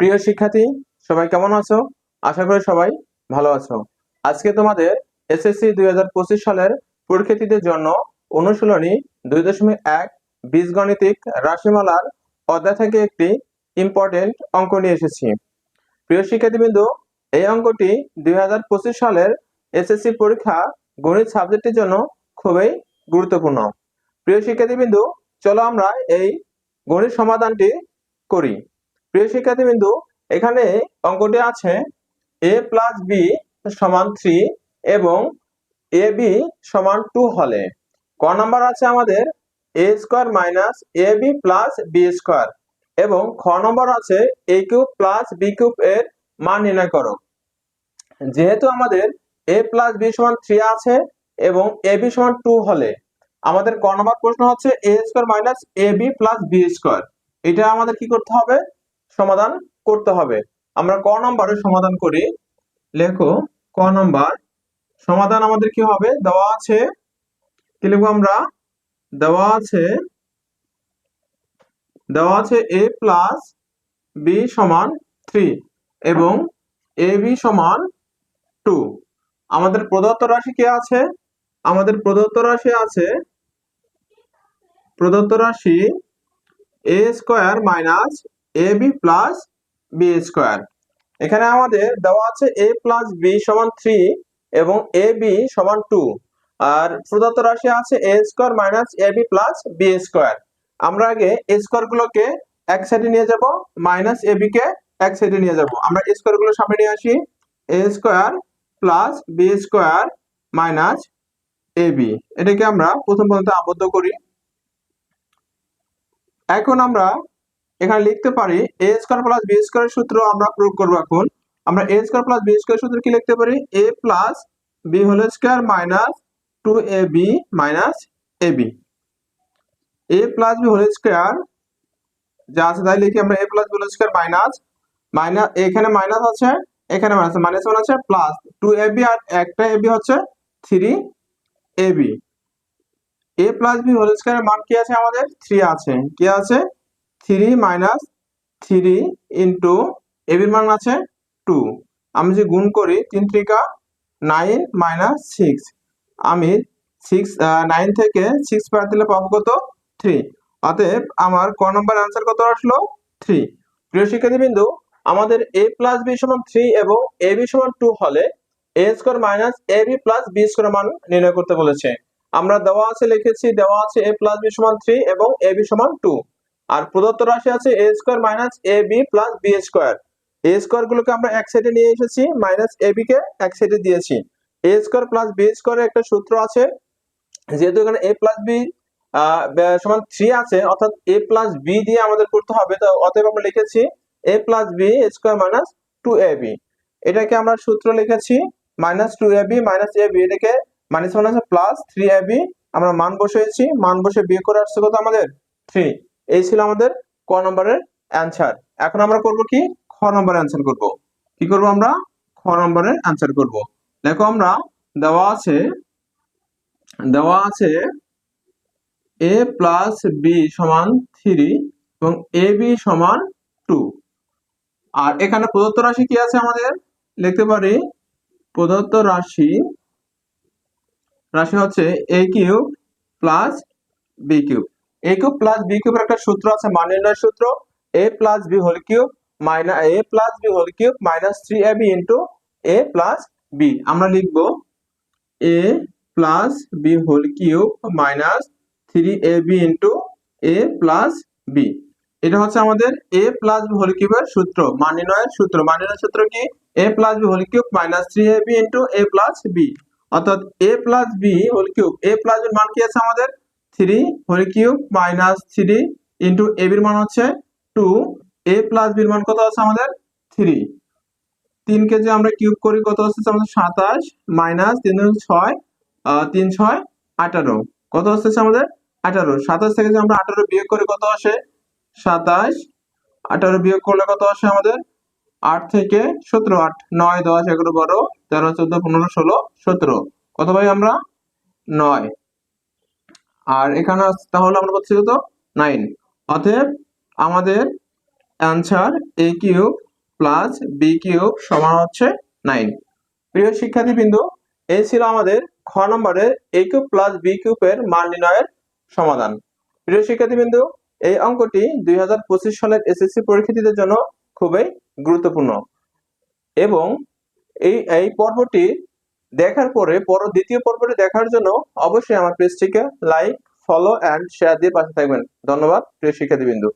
প্রিয় শিক্ষার্থী, সবাই কেমন আছো? আশা করি সবাই ভালো আছো। আজকে তোমাদের এসএসসি 2025 সালের পরীক্ষার্থীদের জন্য অনুশীলনী 2.1 বীজগণিতিক রাশিমালার অধ্যায় থেকে একটি ইম্পর্টেন্ট অঙ্ক নিয়ে এসেছি। প্রিয় শিক্ষার্থীবৃন্দু, এই অঙ্কটি 2025 সালের এসএসসি পরীক্ষা গণিত সাবজেক্টের জন্য খুবই গুরুত্বপূর্ণ। প্রিয় শিক্ষার্থীবৃন্দু, চলো আমরা এই গণিত সমাধানটি করি। প্রিয় শিক্ষার্থীবৃন্দু, এখানে অঙ্কটি আছে a প্লাস বি সমান 3 এবং এ বি সমান 2 হলে ক নাম্বার আছে আমাদের a square minus a b plus b square এবং খ নম্বর আছে a cube plus b cube এর মান নির্ণয় করো। যেহেতু আমাদের a প্লাস বি সমান 3 আছে এবং এ বি সমান 2 হলে আমাদের ক নম্বর প্রশ্ন হচ্ছে a square minus a b plus b square. এটা আমাদের কি করতে হবে? সমাধান করতে হবে। আমরা ক নম্বরের সমাধান করি। লেখো ক নম্বর সমাধান আমাদের কি হবে? দেওয়া আছে, কি লিখবো আমরা? দেওয়া আছে a প্লাস বি সমান 3 এবং এ বি সমান 2। আমাদের প্রদত্ত রাশি কি আছে? আমাদের প্রদত্ত রাশি a square minus a b plus b square. এখানে আমাদের দেওয়া আছে a প্লাস বি সমান 3 এবং এ বি সমান 2, আর প্রদত্ত রাশি আছে a square minus a b plus b square. আমরা আগে এ স্কোয়ার গুলোকে এক সাইডে নিয়ে যাব, মাইনাস এ বি কে এক সাইডে নিয়ে যাব। আমরা স্কোয়ার গুলো সামনে নিয়ে আসি। a square plus b square minus a b, এটাকে আমরা প্রথম পর্যন্ত আবদ্ধ করি। এখন আমরা এখানে লিখতে পারি a স্কয়ার প্লাস বি স্কয়ারের সূত্র আমরা প্রয়োগ করব। এখন আমরা a স্কয়ার প্লাস বি স্কয়ারের সূত্র কি লিখতে পারি? a plus B whole square minus 2ab minus ab। a plus B whole square যা আছে তাই লিখি আমরা। a plus B whole square minus এখানে মাইনাস আছে, এখানে মাইনাস ওয়ান আছে, প্লাস 2ab আর একটা ab হচ্ছে 3ab। a plus B whole square মান কি আছে? আমাদের 3 আছে। কি আছে? 3 মাইনাস 3 ইন্টু এ বির মান আছে 2। আমি যে গুণ করি 3 3 9 মাইনাস 6, আমি 9 থেকে 6 বাদ দিলে পাবো কত? 3। অতএব আমার ক নম্বর आंसर কত আসলো? 3। প্রিয় শিক্ষার্থীবৃন্দু, আমাদের a প্লাস বি সমান 3 এবং এ বি সমান 2 হলে a square minus a b plus b square মান নির্ণয় করতে বলেছে। আমরা দেওয়া আছে লিখেছি, দেওয়া আছে a প্লাস বি সমান 3 এবং এ বি সমান 2, আর প্রদত্ত রাশি আছে a square minus a b plus b square. a square গুলোকে আমরা এক সাইডে নিয়ে এসেছি, মাইনাস এ বি কে এক সাইডে দিয়েছি। a স্কয়ার প্লাস বি স্কয়ারের একটা সূত্র আছে, যেহেতু এখানে a প্লাস বি সমান 3 আছে, অর্থাৎ a প্লাস বি দিয়ে আমাদের করতে হবে। তো অতএব আমরা লিখেছি a plus b square minus 2ab। এটাকে আমরা সূত্র লিখেছি মাইনাস 2ab মাইনাস ab, এটাকে মাইনাস ওয়ান আছে প্লাস 3ab। আমরা মান বসিয়েছি, মান বসে বিয়োগ করে আসছে কত? আমাদের 3। এই ছিল আমাদের ক নম্বরের অ্যানসার। এখন আমরা করব কি? খ নম্বরের অ্যানসার করব। কি করব আমরা? খ নম্বরের অ্যানসার করব। দেখো আমরা দেওয়া আছে a প্লাস বি সমান 3 এবং এ বি সমান 2, আর এখানে প্রদত্ত রাশি কি আছে? আমাদের লিখতে পারি প্রদত্ত রাশি হচ্ছে a cube plus b cube. a cube plus b কিউবের একটা সূত্র আছে, মান নির্ণয়ের সূত্র a plus B whole cube minus 3ab into a plus b. আমরা লিখব a plus B whole cube minus 3ab into a plus b. এটা হচ্ছে আমাদের a প্লাস বি হোল কিউবের সূত্র, মান নির্ণয়ের সূত্র। মান নির্ণয়ের সূত্র কি? a plus B whole cube minus 3ab into a plus b. অর্থাৎ a plus B whole cube, a plus বির মান কি আছে আমাদের? 3 whole cube minus 3 into a বির মান হচ্ছে 2, a প্লাস বির মান কত আছে আমাদের? 3। 3 কে যে আমরা কিউব করি কত হচ্ছে আমাদের? 27 মাইনাস 3 6 3 6 18, কত হচ্ছে আমাদের? 18। 27 থেকে যে আমরা 18 বিয়োগ করি কত আসে? 27। 18 বিয়োগ করলে কত আসে আমাদের? 8 থেকে 17, 8 9 10 11 12 13 14 15 16 17, কত পাই আমরা? 9। আর এখানে তাহলে আমরা পাচ্ছি কত? 9। অতএব আমাদের answer a cube plus b cube সমান হচ্ছে 9। প্রিয় শিক্ষার্থীবৃন্দু, এই ছিল আমাদের খ নম্বরের এ কিউব প্লাস বি কিউবের মান নির্ণয়ের সমাধান। প্রিয় শিক্ষার্থীবৃন্দু, এই অঙ্কটি 2025 সালের এসএসসি পরীক্ষার্থীদের জন্য খুবই গুরুত্বপূর্ণ এবং এই পর্বটি দেখার পরে দ্বিতীয় পর্বটি দেখার জন্য অবশ্যই আমার পেজটিকে লাইক, ফলো এন্ড শেয়ার দিয়ে পাশে থাকবেন। ধন্যবাদ প্রিয় শিক্ষার্থীবৃন্দু।